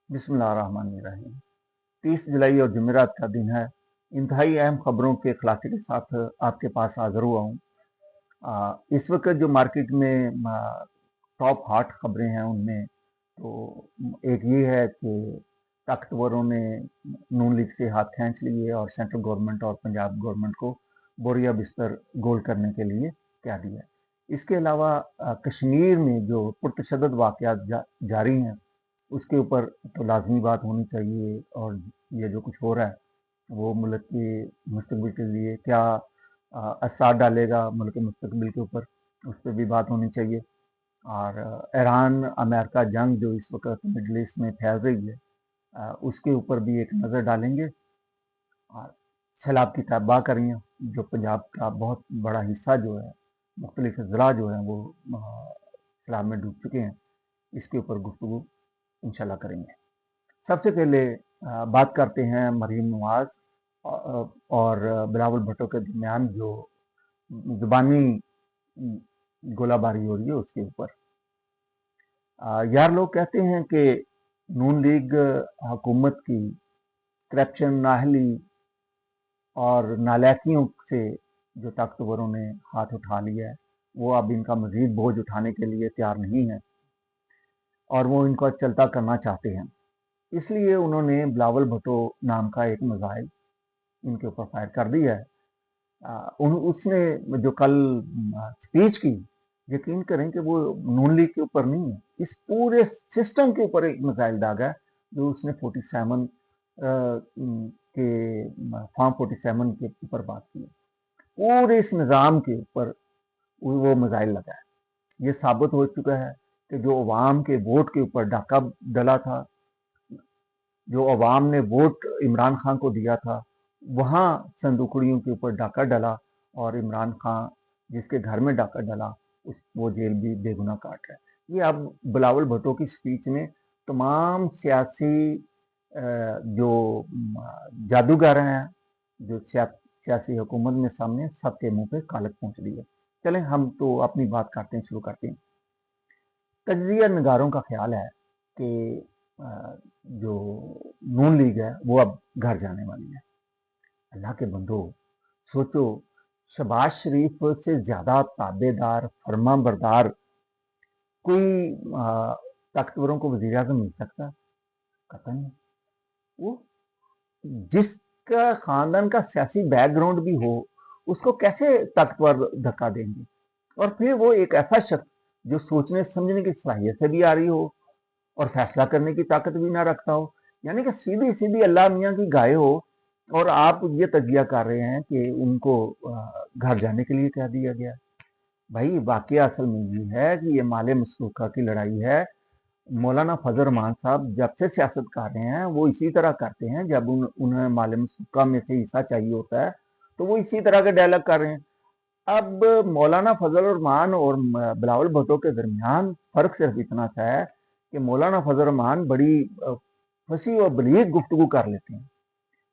बिस्मिल्लाहिर्रहमानिर्रहीम। 30 जुलाई और जुमेरात का दिन है। इंतहाई अहम खबरों के खुलासे के साथ आपके पास हाजिर हुआ हूँ। इस वक्त जो मार्केट में टॉप हॉट खबरें हैं उनमें तो एक ये है कि ताकतवरों ने नून लीग से हाथ खींच लिए और सेंट्रल गवर्नमेंट और पंजाब गवर्नमेंट को बोरिया बिस्तर गोल करने के लिए कह दिया। इसके अलावा कश्मीर में जो पुरतशद्दुद वाक़यात जारी हैं उसके ऊपर तो लाजमी बात होनी चाहिए, और ये जो कुछ हो रहा है वो मुल्क के मुस्तकबिल के लिए क्या असर डालेगा मुल्क के मुस्तकबिल के ऊपर, उस पर भी बात होनी चाहिए। और ईरान अमेरिका जंग जो इस वक्त मिडल ईस्ट में फैल रही है उसके ऊपर भी एक नज़र डालेंगे। और सैलाब की तबाहकारियाँ जो पंजाब का बहुत बड़ा हिस्सा जो है, मुख्तलिफ ज़िला जो है वो सैलाब में डूब चुके हैं, इसके ऊपर गुफ्तगू इंशाल्लाह करेंगे। सबसे पहले बात करते हैं मरीम नवाज और बिलावल भुट्टो के दरमियान जो जुबानी गोलाबारी हो रही है उसके ऊपर। यार लोग कहते हैं कि नून लीग हुकूमत की करप्शन, नाअहली और नालायकियों से जो ताकतवरों ने हाथ उठा लिया है वो अब इनका मजीद बोझ उठाने के लिए तैयार नहीं है और वो इनको चलता करना चाहते हैं। इसलिए उन्होंने बिलावल भुट्टो नाम का एक मिसाइल इनके ऊपर फायर कर दिया है। उसने जो कल स्पीच की, यकीन करें कि वो नून लीग के ऊपर नहीं है, इस पूरे सिस्टम के ऊपर एक मिसाइल दागा है जो उसने 47 के फॉर्म 47 के ऊपर बात की है। पूरे इस निज़ाम के ऊपर वो मिसाइल लगा है। ये साबित हो चुका है कि जो अवाम के वोट के ऊपर डाका डला था, जो अवाम ने वोट इमरान खान को दिया था, वहाँ संदूकड़ियों के ऊपर डाका डला और इमरान खान जिसके घर में डाका डला वो जेल भी बेगुनाह काट रहा है। ये अब बिलावल भुट्टो की स्पीच में तमाम सियासी जो जादूगर हैं, जो सियासी हुकूमत में सामने सबके मुंह पे कालक पहुँच रही है। चलें हम तो अपनी बात करते हैं, शुरू करते हैं। तजिया नगारों का ख्याल है कि जो नून लीग है वो अब घर जाने वाली है। अल्लाह के बंदो, सोचो, शहबाज शरीफ से ज्यादा ताबेदार, फर्मा बरदार कोई ताकतवरों को वजीर आजम मिल सकता? कतई नहीं। वो जिसका खानदान का सियासी बैकग्राउंड भी हो उसको कैसे ताकतवर धक्का देंगे? और फिर वो एक ऐसा शख्स जो सोचने समझने की सलाहियत से भी आ रही हो और फैसला करने की ताकत भी ना रखता हो, यानी कि सीधी सीधी अल्लाह मियाँ की गाय हो, और आप ये तजिया कर रहे हैं कि उनको घर जाने के लिए कह दिया गया। भाई वाकया असल में ये है कि ये माले मसरूका की लड़ाई है। मौलाना फजल रहमान साहब जब से सियासत कर रहे हैं वो इसी तरह करते हैं। जब उन्हें माले मसरूका में से हिस्सा चाहिए होता है तो वो इसी तरह के डायलॉग कर रहे हैं। अब मौलाना फजल रहमान और बिलावल भुट्टो के दरमियान फर्क सिर्फ इतना सा है कि मौलाना फजल रहमान बड़ी फसी और बलीग गुफ्तगू कर लेते हैं।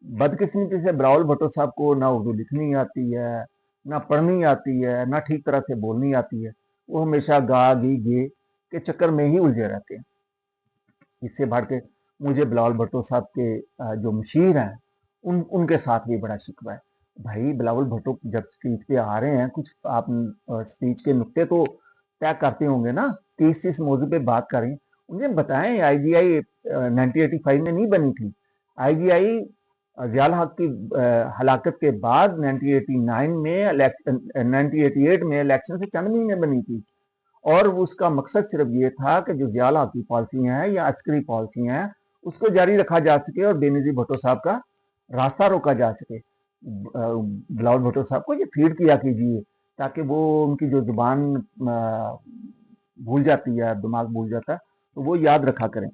बदकिस्मती से बिलावल भुट्टो साहब को ना उर्दू लिखनी आती है, ना पढ़नी आती है, ना ठीक तरह से बोलनी आती है। वो हमेशा गा गी गे के चक्कर में ही उलझे रहते हैं। इससे बढ़ के मुझे बिलावल भुट्टो साहब के जो मशीर हैं उनके साथ भी बड़ा शिकवा है। भाई बिलावल भुट्टो जब स्पीच पे आ रहे हैं, कुछ आप स्पीच के नुक्ते तो तय करते होंगे ना कि इस मौजू पे बात करें। उन्हें बताएं आईजीआई 1985 में नहीं बनी थी। आईजीआई ज़ियाउल हक की हलाकत के बाद 1988 में इलेक्शन से चंद महीने बनी थी, और उसका मकसद सिर्फ ये था कि जो ज़ियाउल हक की पॉलिसी हैं या अस्करी पॉलिसी हैं उसको जारी रखा जा सके और बेनज़ीर भुट्टो साहब का रास्ता रोका जा सके। बिलावल भुट्टो साहब को ये फीड किया कीजिए ताकि वो उनकी जो जुबान भूल जाती है, दिमाग भूल जाता है, तो वो याद रखा करें।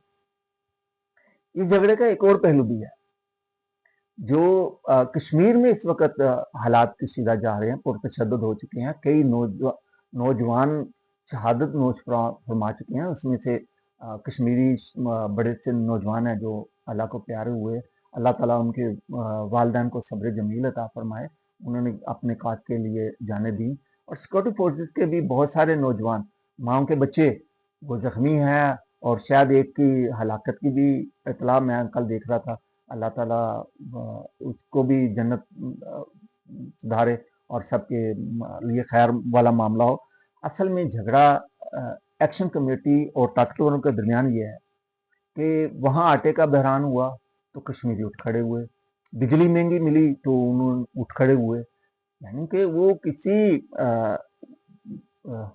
इस झगड़े का एक और पहलू भी है। जो कश्मीर में इस वक्त हालात कशीदा जा रहे हैं, पुरतशद्दुद हो चुके हैं, कई नौजवान शहादत नोश फरमा चुके हैं। उसमें से कश्मीरी बड़े से नौजवान हैं जो अल्लाह को प्यारे हुए। अल्लाह ताला उनके वालिदैन को सब्र जमील अता फरमाए। उन्होंने अपने काज के लिए जाने दी। और सिक्योरिटी फोर्सेस के भी बहुत सारे नौजवान, माओं के बच्चे वो जख्मी हैं اور شاید ایک کی ہلاکت کی بھی اطلاع میں کل دیکھ رہا تھا. اللہ تعالیٰ اس کو بھی جنت سدھارے اور سب کے لیے خیر والا معاملہ ہو. اصل میں جھگڑا ایکشن کمیٹی اور طاقتوروں کے درمیان یہ ہے کہ وہاں آٹے کا بحران ہوا تو کشمیری اٹھ کھڑے ہوئے, بجلی مہنگی ملی تو انہوں اٹھ کھڑے ہوئے. یعنی کہ وہ کسی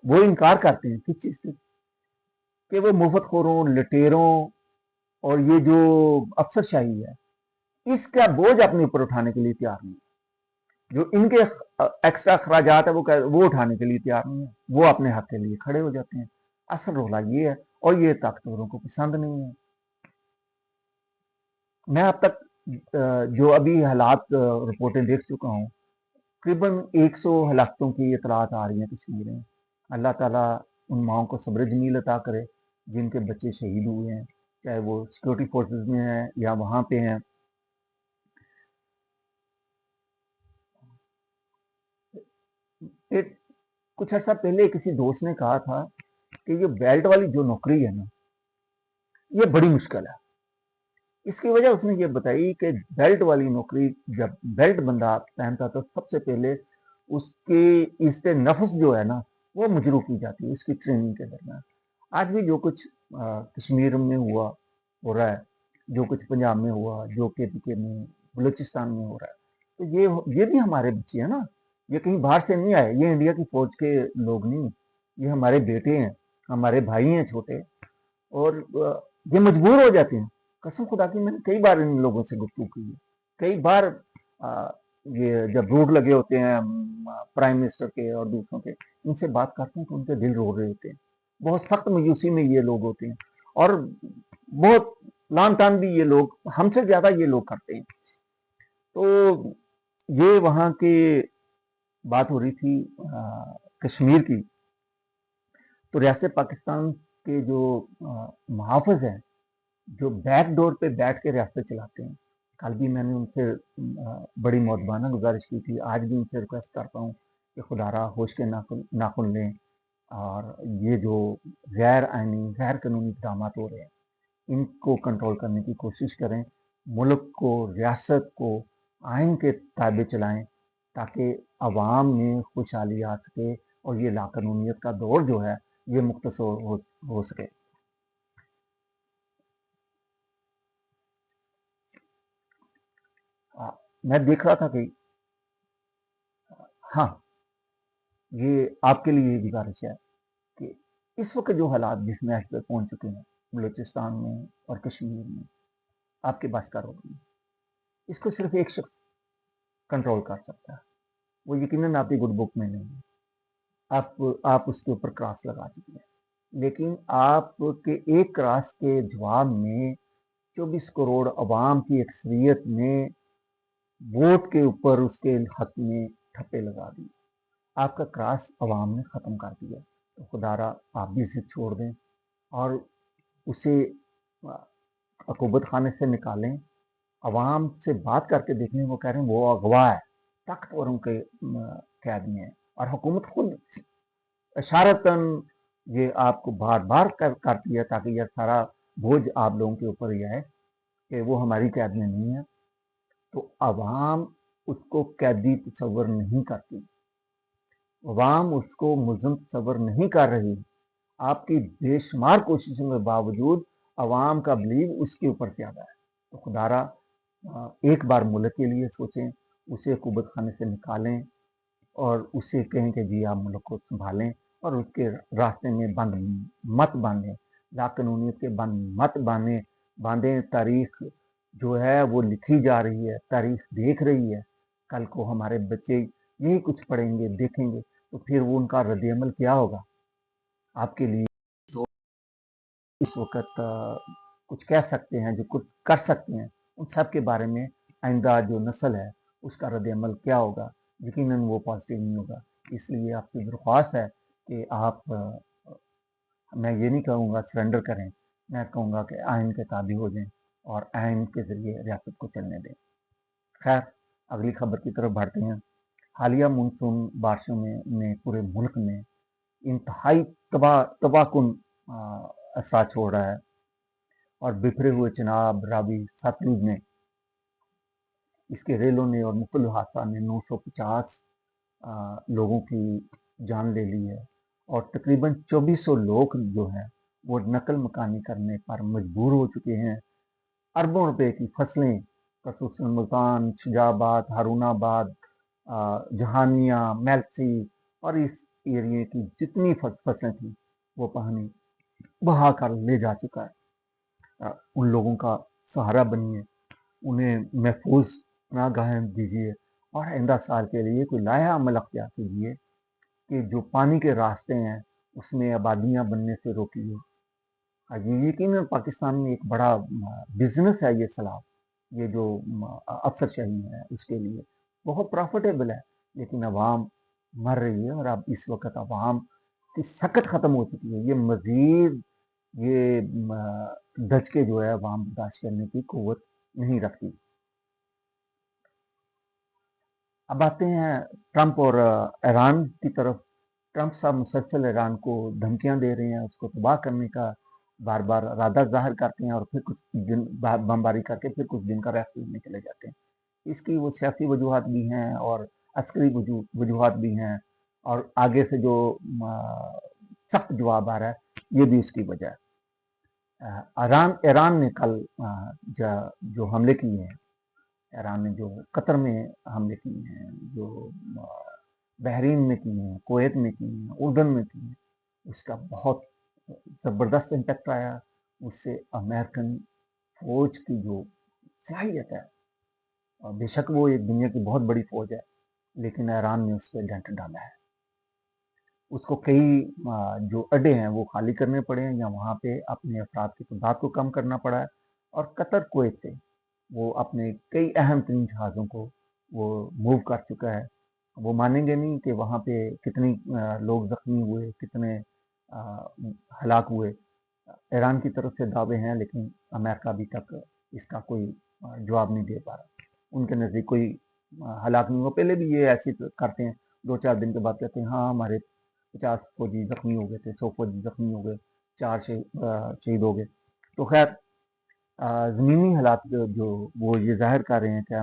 وہ انکار کرتے ہیں کس چیز سے کہ وہ مفت خوروں, لٹیروں اور یہ جو افسر شاہی ہے اس کا بوجھ اپنے اوپر اٹھانے کے لیے تیار نہیں. جو ان کے ایکسٹرا اخراجات ہے وہ اٹھانے کے لیے تیار نہیں ہے, وہ اپنے حق کے لیے کھڑے ہو جاتے ہیں. اصل رولا یہ ہے اور یہ طاقتوروں کو پسند نہیں ہے. میں اب تک جو ابھی حالات رپورٹیں دیکھ چکا ہوں, تقریباً 100 ہلاکتوں کی اطلاعات آ رہی ہیں کشمیر میں. اللہ تعالیٰ ان ماؤں کو صبر جمیل عطا کرے جن کے بچے شہید ہوئے ہیں, چاہے وہ سیکورٹی فورسز میں ہیں یا وہاں پہ ہیں. کچھ عرصہ پہلے کسی دوست نے کہا تھا کہ یہ بیلٹ والی جو نوکری ہے نا یہ بڑی مشکل ہے. اس کی وجہ اس نے یہ بتائی کہ بیلٹ والی نوکری جب بیلٹ بندہ پہنتا تو سب سے پہلے اس کی اس نفس جو ہے نا وہ مجروح کی جاتی ہے اس کی ٹریننگ کے درمیان. آج بھی جو کچھ کشمیر میں ہو رہا ہے, جو کچھ پنجاب میں ہوا, جو کے پی کے میں, بلوچستان میں ہو رہا ہے, تو یہ بھی ہمارے بچے ہیں نا. یہ کہیں باہر سے نہیں آئے, یہ انڈیا کی فوج کے لوگ نہیں, یہ ہمارے بیٹے ہیں, ہمارے بھائی ہیں چھوٹے, اور یہ مجبور ہو جاتے ہیں. قسم خدا کی میں نے کئی بار ان لوگوں سے گفتگو کی ہے, کئی بار یہ جب روڈ لگے ہوتے ہیں پرائم منسٹر کے اور دوسروں کے, ان سے بات کرتے ہیں تو ان کے دل رو رہے ہوتے ہیں. بہت سخت مایوسی میں یہ لوگ ہوتے ہیں اور بہت لان تان بھی یہ لوگ ہم سے زیادہ یہ لوگ کرتے ہیں. تو یہ وہاں کی بات ہو رہی تھی کشمیر کی, تو ریاست پاکستان کے جو محافظ ہیں جو بیک ڈور پہ بیٹھ کے ریاست چلاتے ہیں, کل بھی میں نے ان سے بڑی مؤدبانہ گزارش کی تھی, آج بھی ان سے ریکویسٹ کرتا ہوں کہ خدا را ہوش کے ناخن لیں اور یہ جو غیر آئینی غیر قانونی اقدامات ہو رہے ہیں ان کو کنٹرول کرنے کی کوشش کریں. ملک کو, ریاست کو آئین کے تابع چلائیں تاکہ عوام میں خوشحالی آ سکے اور یہ لاقانونیت کا دور جو ہے یہ مختصر ہو سکے. میں دیکھ رہا تھا کہ ہاں یہ آپ کے لیے گزارش ہے کہ اس وقت جو حالات جس میں آج تک پہنچ چکے ہیں بلوچستان میں اور کشمیر میں, آپ کے بس کا روک نہیں, اس کو صرف ایک شخص کنٹرول کر سکتا ہے, وہ یقیناً آپ کی گڈ بک میں نہیں ہے, آپ اس کے اوپر کراس لگا دیجیے, لیکن آپ کے ایک کراس کے جواب میں 24 کروڑ عوام کی اکثریت نے ووٹ کے اوپر اس کے حق میں ٹھپے لگا دی. آپ کا کراس عوام نے ختم کر دیا. تو خدا را آپ بھی اسے چھوڑ دیں اور اسے عقوبت خانے سے نکالیں. عوام سے بات کر کے دیکھیں, وہ کہہ رہے ہیں وہ اغوا ہے, طاقتوروں کے قید میں ہے, اور حکومت خود اشارتاً یہ آپ کو بار بار کرتی ہے تاکہ یہ سارا بوجھ آپ لوگوں کے اوپر یہ ہے کہ وہ ہماری قید میں نہیں ہے. تو عوام اس کو قیدی تصور نہیں کرتی, عوام اس کو ملزم تصور نہیں کر رہی. آپ کی بے شمار کوششوں کے باوجود عوام کا بلیو اس کے اوپر زیادہ ہے. تو خدا را ایک بار ملک کے لیے سوچیں, اسے عقوبت خانے سے نکالیں اور اسے کہیں کہ جی آپ ملک کو سنبھالیں اور اس کے راستے میں بند مت باندھیں, لاقانونیت کے بند مت باندھیں. تاریخ جو ہے وہ لکھی جا رہی ہے, تاریخ دیکھ رہی ہے. کل کو ہمارے بچے یہی کچھ پڑھیں گے, دیکھیں گے, تو پھر وہ ان کا رد عمل کیا ہوگا آپ کے لیے. تو اس وقت کچھ کہہ سکتے ہیں, جو کچھ کر سکتے ہیں, ان سب کے بارے میں آئندہ جو نسل ہے اس کا رد عمل کیا ہوگا, یقیناً وہ پازیٹیو نہیں ہوگا. اس لیے آپ کی درخواست ہے کہ آپ, میں یہ نہیں کہوں گا سرنڈر کریں, میں کہوں گا کہ آئین کے تابع ہو جائیں اور آئین کے ذریعے ریاست کو چلنے دیں. خیر, اگلی خبر کی طرف بڑھتے ہیں. حالیہ مونسون بارشوں میں پورے ملک میں انتہائی تباہ کن साथ छोड़ रहा है, और बिखरे हुए चिनाब, रावी, सतलुज में इसके रेलों ने और मुख्तलिफ हादसा ने 950 लोगों की जान ले ली है, और तकरीबन 2400 लोग जो हैं वो नकल मकानी करने पर मजबूर हो चुके हैं। अरबों रुपए की फसलें खसूसन मुल्तान, शुजाबाद, हारूनाबाद, जहानिया, मेलसी और इस एरिए की जितनी फसलें थी वो पानी बहा कर ले जा चुका है। उन लोगों का सहारा बनिए, उन्हें महफूज पनाहगाहें दीजिए, और आइंदा साल के लिए कोई लाया अमल अख्तियार कीजिए कि जो पानी के रास्ते हैं उसमें आबादियां बनने से रोकिए। ये यकीनन पाकिस्तान में एक बड़ा बिजनेस है ये सैलाब, ये जो अफसरशाही है उसके लिए बहुत प्रॉफिटेबल है, लेकिन अवाम मर रही है, और अब इस वक्त अवाम की सकत ख़त्म हो चुकी है। ये मज़ीद ये दच के जो है अवाम बर्दाश्त करने की क़ुव्वत नहीं रखती। अब आते हैं ट्रंप और ईरान की तरफ। ट्रंप साहब मुसलसल ईरान को धमकियां दे रहे हैं, उसको तबाह करने का बार बार इरादा जाहिर करते हैं, और फिर कुछ दिन बमबारी करके फिर कुछ दिन का रेस्ट लेने चले जाते हैं। इसकी वो सियासी वजूहत भी हैं और अस्करी वजूहत भी हैं, और आगे से जो सख्त जवाब आ रहा है ये भी उसकी वजह है। ईरान ने कल जो हमले किए हैं, ईरान ने जो कतर में हमले किए हैं, जो बहरीन में किए हैं, कुवैत में किए हैं, उर्दन में किए हैं, उसका बहुत ज़बरदस्त इम्पैक्ट आया। उससे अमेरिकन फौज की जो सलाहियत है, बेशक वो एक दुनिया की बहुत बड़ी फौज है, लेकिन ईरान ने उस पर डेंट डाला है। उसको कई जो अड्डे हैं वो खाली करने पड़े हैं, या वहाँ पे अपने अफराद की तादाद को कम करना पड़ा है, और कतर कुवैत से वो अपने कई अहम तरीन जहाज़ों को वो मूव कर चुका है। वो मानेंगे नहीं कि वहाँ पे कितनी लोग ज़ख्मी हुए, कितने हलाक हुए। ईरान की तरफ से दावे हैं, लेकिन अमेरिका अभी तक इसका कोई जवाब नहीं दे पा रहा। उनके नज़दीक कोई हलाक नहीं हुआ। पहले भी ये ऐसे करते हैं, 2-4 दिन के बाद कहते हैं हाँ हमारे 50 फौजी ज़ख्मी हो गए थे, 100 फौजी ज़ख्मी हो गए, 4 शहीद हो गए। तो खैर ज़मीनी हालात जो वो ये ज़ाहिर कर रहे हैं कि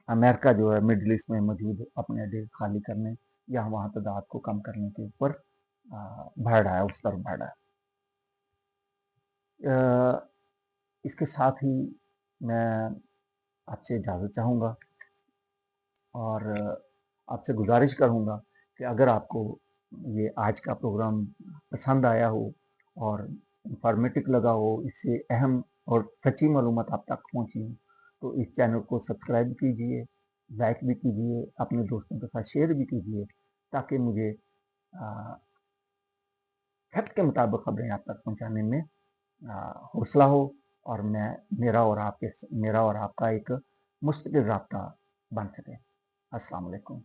अमेरिका जो है मिडल ईस्ट में मौजूद अपने अड्डे खाली करने या वहाँ तादाद को कम करने के ऊपर बढ़ रहा है, उस तरफ बढ़ रहा है। इसके साथ ही मैं आपसे इजाज़त चाहूँगा, और आपसे गुजारिश करूँगा कि अगर आपको ये आज का प्रोग्राम पसंद आया हो और इंफॉर्मेटिव लगा हो, इससे अहम और सच्ची मालूमात आप तक पहुँची हो, तो इस चैनल को सब्सक्राइब कीजिए, लाइक भी कीजिए, अपने दोस्तों के साथ शेयर भी कीजिए, ताकि मुझे फैक्ट के मुताबिक खबरें आप तक पहुँचाने में हौसला हो, और मेरा और आपका एक मुस्तकिल राब्ता बन सके। अस्सलाम वालेकुम।